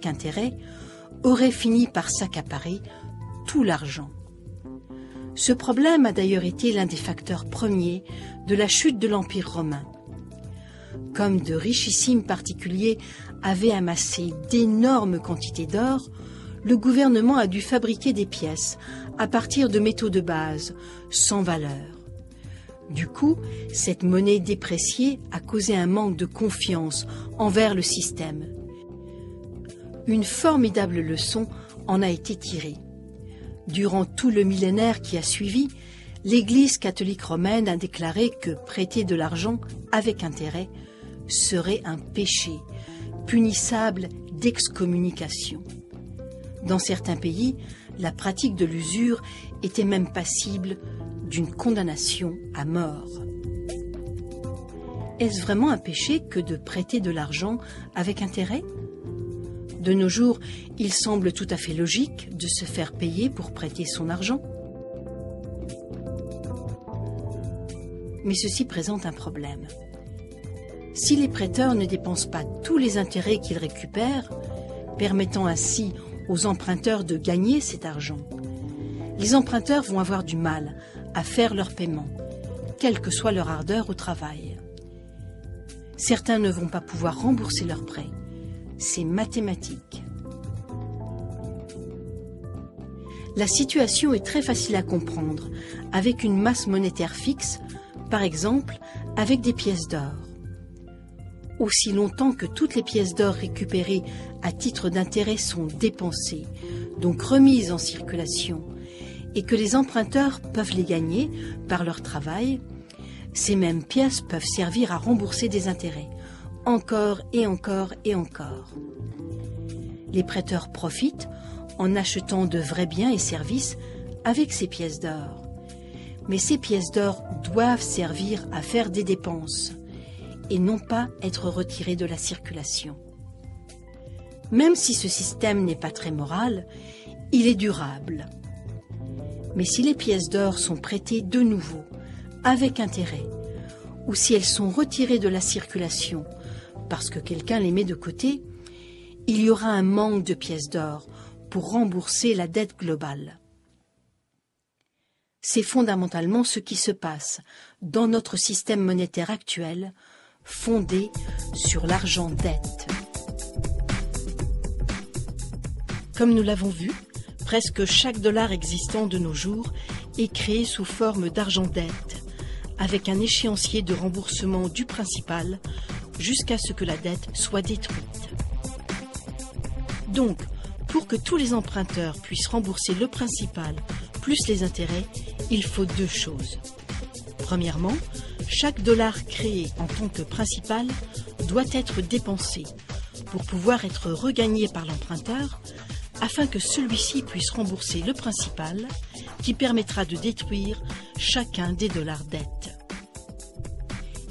intérêt aurait fini par s'accaparer tout l'argent. Ce problème a d'ailleurs été l'un des facteurs premiers de la chute de l'Empire romain. Comme de richissimes particuliers avaient amassé d'énormes quantités d'or, le gouvernement a dû fabriquer des pièces à partir de métaux de base, sans valeur. Du coup, cette monnaie dépréciée a causé un manque de confiance envers le système. Une formidable leçon en a été tirée. Durant tout le millénaire qui a suivi, l'Église catholique romaine a déclaré que prêter de l'argent avec intérêt serait un péché, punissable d'excommunication. Dans certains pays, la pratique de l'usure était même passible d'une condamnation à mort. Est-ce vraiment un péché que de prêter de l'argent avec intérêt ? De nos jours, il semble tout à fait logique de se faire payer pour prêter son argent. Mais ceci présente un problème. Si les prêteurs ne dépensent pas tous les intérêts qu'ils récupèrent, permettant ainsi aux emprunteurs de gagner cet argent, les emprunteurs vont avoir du mal à faire leur paiement, quelle que soit leur ardeur au travail. Certains ne vont pas pouvoir rembourser leurs prêts. C'est mathématique. La situation est très facile à comprendre avec une masse monétaire fixe, par exemple avec des pièces d'or. Aussi longtemps que toutes les pièces d'or récupérées à titre d'intérêt sont dépensées, donc remises en circulation, et que les emprunteurs peuvent les gagner par leur travail, ces mêmes pièces peuvent servir à rembourser des intérêts, encore et encore et encore. Les prêteurs profitent en achetant de vrais biens et services avec ces pièces d'or. Mais ces pièces d'or doivent servir à faire des dépenses et non pas être retirées de la circulation. Même si ce système n'est pas très moral, il est durable. Mais si les pièces d'or sont prêtées de nouveau, avec intérêt, ou si elles sont retirées de la circulation parce que quelqu'un les met de côté, il y aura un manque de pièces d'or pour rembourser la dette globale. C'est fondamentalement ce qui se passe dans notre système monétaire actuel, fondé sur l'argent-dette. Comme nous l'avons vu, presque chaque dollar existant de nos jours est créé sous forme d'argent-dette, avec un échéancier de remboursement du principal jusqu'à ce que la dette soit détruite. Donc, pour que tous les emprunteurs puissent rembourser le principal plus les intérêts, il faut deux choses. Premièrement, chaque dollar créé en tant que principal doit être dépensé pour pouvoir être regagné par l'emprunteur afin que celui-ci puisse rembourser le principal qui permettra de détruire chacun des dollars dettes.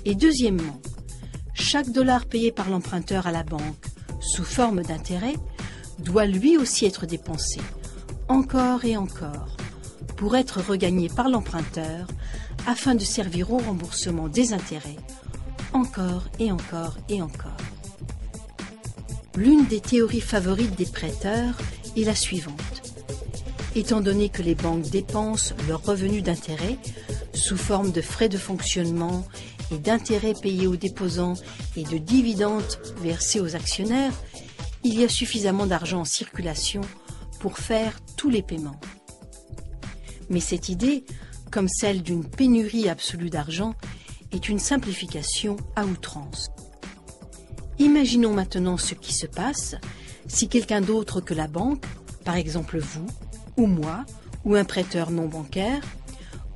Et deuxièmement, chaque dollar payé par l'emprunteur à la banque sous forme d'intérêt doit lui aussi être dépensé, encore et encore, pour être regagné par l'emprunteur afin de servir au remboursement des intérêts, encore et encore et encore. L'une des théories favorites des prêteurs est la suivante. Étant donné que les banques dépensent leurs revenus d'intérêt sous forme de frais de fonctionnement et d'intérêts payés aux déposants et de dividendes versés aux actionnaires, il y a suffisamment d'argent en circulation pour faire tous les paiements. Mais cette idée, comme celle d'une pénurie absolue d'argent, est une simplification à outrance. Imaginons maintenant ce qui se passe si quelqu'un d'autre que la banque, par exemple vous, ou moi, ou un prêteur non bancaire,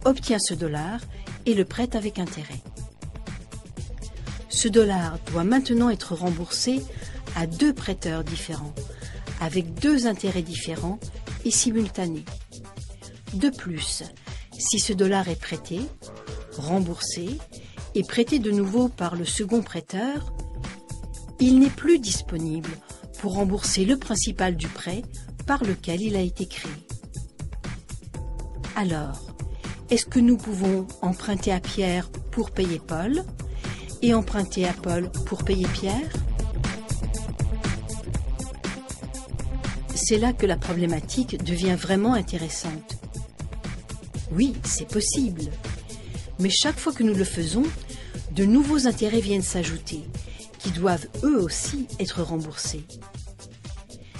obtient ce dollar et le prête avec intérêt. Ce dollar doit maintenant être remboursé à deux prêteurs différents, avec deux intérêts différents et simultanés. De plus, si ce dollar est prêté, remboursé et prêté de nouveau par le second prêteur, il n'est plus disponible pour rembourser le principal du prêt par lequel il a été créé. Alors, est-ce que nous pouvons emprunter à Pierre pour payer Paul et emprunter à Paul pour payer Pierre ? C'est là que la problématique devient vraiment intéressante. Oui, c'est possible. Mais chaque fois que nous le faisons, de nouveaux intérêts viennent s'ajouter, qui doivent eux aussi être remboursés.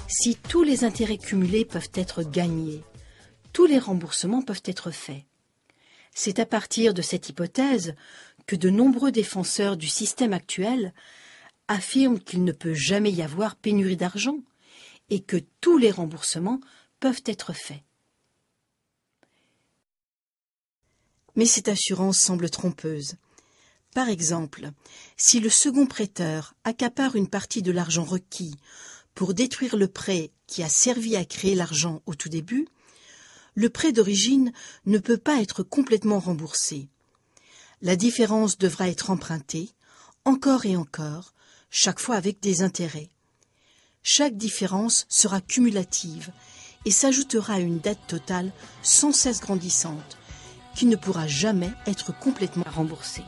Si tous les intérêts cumulés peuvent être gagnés, tous les remboursements peuvent être faits. C'est à partir de cette hypothèse que de nombreux défenseurs du système actuel affirment qu'il ne peut jamais y avoir pénurie d'argent et que tous les remboursements peuvent être faits. Mais cette assurance semble trompeuse. Par exemple, si le second prêteur accapare une partie de l'argent requis pour détruire le prêt qui a servi à créer l'argent au tout début, le prêt d'origine ne peut pas être complètement remboursé. La différence devra être empruntée, encore et encore, chaque fois avec des intérêts. Chaque différence sera cumulative et s'ajoutera à une dette totale sans cesse grandissante, qui ne pourra jamais être complètement remboursée.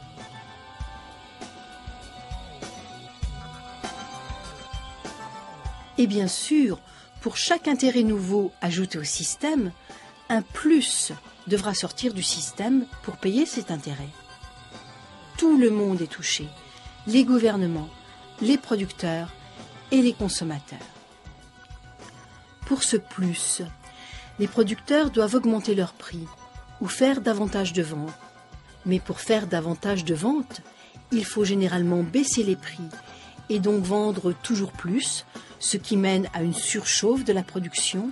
Et bien sûr, pour chaque intérêt nouveau ajouté au système, un plus devra sortir du système pour payer cet intérêt. Tout le monde est touché, les gouvernements, les producteurs et les consommateurs. Pour ce plus, les producteurs doivent augmenter leurs prix ou faire davantage de ventes. Mais pour faire davantage de ventes, il faut généralement baisser les prix et donc vendre toujours plus, ce qui mène à une surchauffe de la production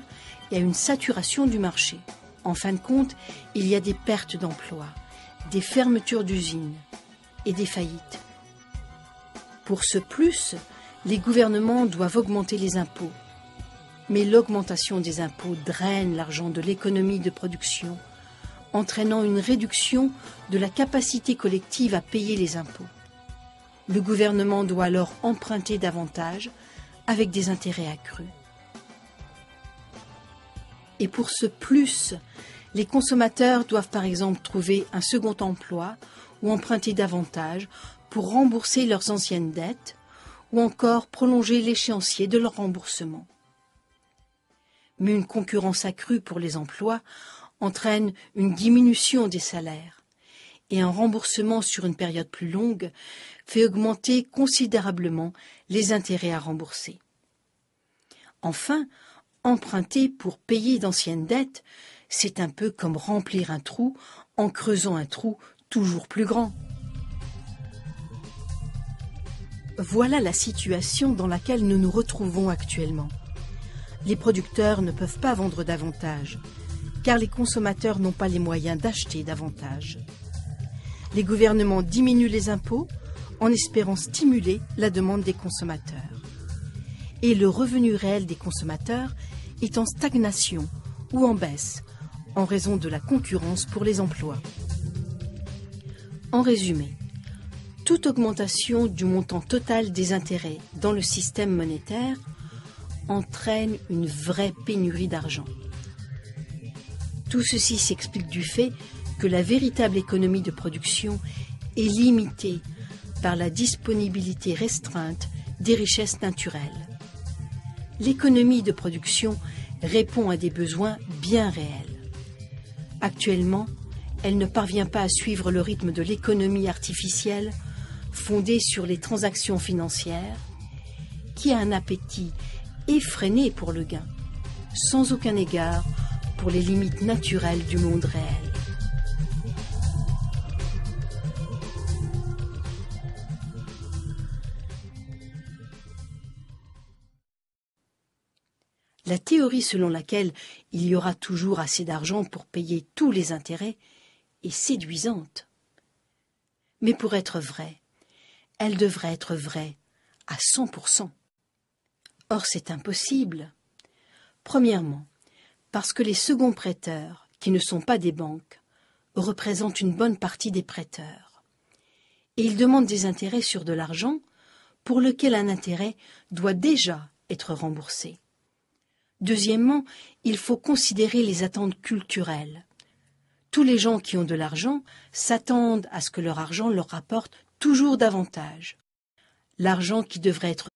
et à une saturation du marché. En fin de compte, il y a des pertes d'emplois, des fermetures d'usines et des faillites. Pour ce plus, les gouvernements doivent augmenter les impôts. Mais l'augmentation des impôts draine l'argent de l'économie de production, entraînant une réduction de la capacité collective à payer les impôts. Le gouvernement doit alors emprunter davantage avec des intérêts accrus. Et pour ce plus, les consommateurs doivent par exemple trouver un second emploi ou emprunter davantage pour rembourser leurs anciennes dettes ou encore prolonger l'échéancier de leur remboursement. Mais une concurrence accrue pour les emplois entraîne une diminution des salaires et un remboursement sur une période plus longue fait augmenter considérablement les intérêts à rembourser. Enfin, emprunter pour payer d'anciennes dettes, c'est un peu comme remplir un trou en creusant un trou toujours plus grand. Voilà la situation dans laquelle nous nous retrouvons actuellement. Les producteurs ne peuvent pas vendre davantage, car les consommateurs n'ont pas les moyens d'acheter davantage. Les gouvernements diminuent les impôts en espérant stimuler la demande des consommateurs. Et le revenu réel des consommateurs est en stagnation ou en baisse en raison de la concurrence pour les emplois. En résumé, toute augmentation du montant total des intérêts dans le système monétaire entraîne une vraie pénurie d'argent. Tout ceci s'explique du fait que la véritable économie de production est limitée par la disponibilité restreinte des richesses naturelles. L'économie de production répond à des besoins bien réels. Actuellement, elle ne parvient pas à suivre le rythme de l'économie artificielle fondée sur les transactions financières, qui a un appétit effréné pour le gain, sans aucun égard pour les limites naturelles du monde réel. La théorie selon laquelle il y aura toujours assez d'argent pour payer tous les intérêts est séduisante. Mais pour être vraie, elle devrait être vraie à 100%. Or, c'est impossible. Premièrement, parce que les seconds prêteurs, qui ne sont pas des banques, représentent une bonne partie des prêteurs. Et ils demandent des intérêts sur de l'argent pour lequel un intérêt doit déjà être remboursé. Deuxièmement, il faut considérer les attentes culturelles. Tous les gens qui ont de l'argent s'attendent à ce que leur argent leur rapporte toujours davantage. L'argent qui devrait être